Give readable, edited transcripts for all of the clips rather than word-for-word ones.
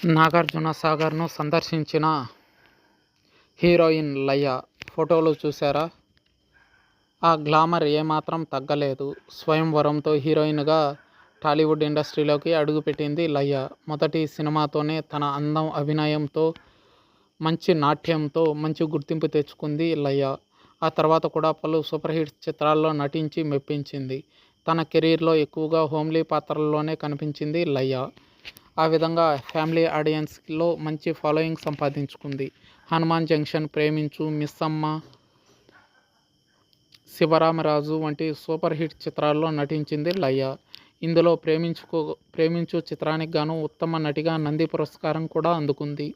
నాగార్జున సాగర్ను సందర్శించిన హీరోయిన్ లయ ఫోటోలు చూశారా? ఆ గ్లామర్ ఏమాత్రం తగ్గలేదు. స్వయంవరంతో హీరోయిన్గా టాలీవుడ్ ఇండస్ట్రీలోకి అడుగుపెట్టింది లయ. మొదటి సినిమాతోనే తన అందం, అభినయంతో, మంచి నాట్యంతో మంచి గుర్తింపు తెచ్చుకుంది లయ. ఆ తర్వాత కూడా పలు సూపర్ హిట్ చిత్రాల్లో నటించి మెప్పించింది. తన కెరీర్లో ఎక్కువగా హోమ్లీ పాత్రల్లోనే కనిపించింది లయ. ఆ విధంగా ఫ్యామిలీ ఆడియన్స్లో మంచి ఫాలోయింగ్ సంపాదించుకుంది. హనుమాన్ జంక్షన్, ప్రేమించు, మిస్సమ్మ, శివరామరాజు వంటి సూపర్ హిట్ చిత్రాల్లో నటించింది లయ. ఇందులో ప్రేమించు చిత్రానికి గాను ఉత్తమ నటిగా నంది పురస్కారం కూడా అందుకుంది.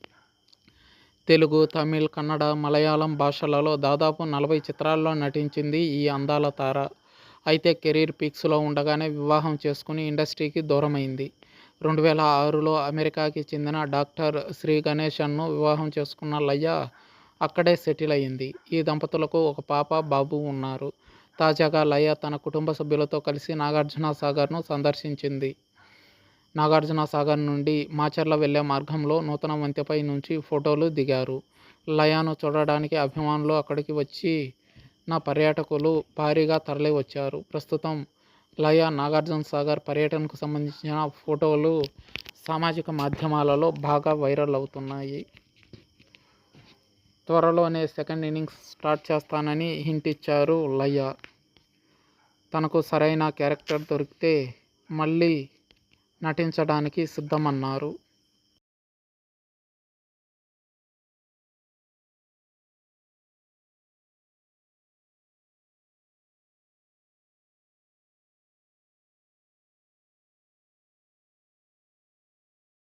తెలుగు, తమిళ్, కన్నడ, మలయాళం భాషలలో దాదాపు 40 చిత్రాల్లో నటించింది ఈ అందాల తార. అయితే కెరీర్ పీక్స్లో ఉండగానే వివాహం చేసుకుని ఇండస్ట్రీకి దూరమైంది. 2006లో అమెరికాకి చెందిన డాక్టర్ శ్రీ గణేశన్ను వివాహం చేసుకున్న లయ అక్కడే సెటిల్ అయింది. ఈ దంపతులకు ఒక పాప, బాబు ఉన్నారు. తాజాగా లయ తన కుటుంబ సభ్యులతో కలిసి నాగార్జున సాగర్ను సందర్శించింది. నాగార్జున సాగర్ నుండి మాచర్ల వెళ్లే మార్గంలో నూతన వంతెనపై నుంచి ఫోటోలు దిగారు. లయను చూడడానికి అభిమానులు అక్కడికి వచ్చిన పర్యాటకులు భారీగా తరలి వచ్చారు. ప్రస్తుతం లయ నాగార్జున సాగర్ పర్యటనకు సంబంధించిన ఫోటోలు సామాజిక మాధ్యమాలలో బాగా వైరల్ అవుతున్నాయి. త్వరలోనే సెకండ్ ఇన్నింగ్స్ స్టార్ట్ చేస్తానని హింట్ ఇచ్చారు లయ. తనకు సరైన క్యారెక్టర్ దొరికితే మళ్ళీ నటించడానికి సిద్ధమన్నారు.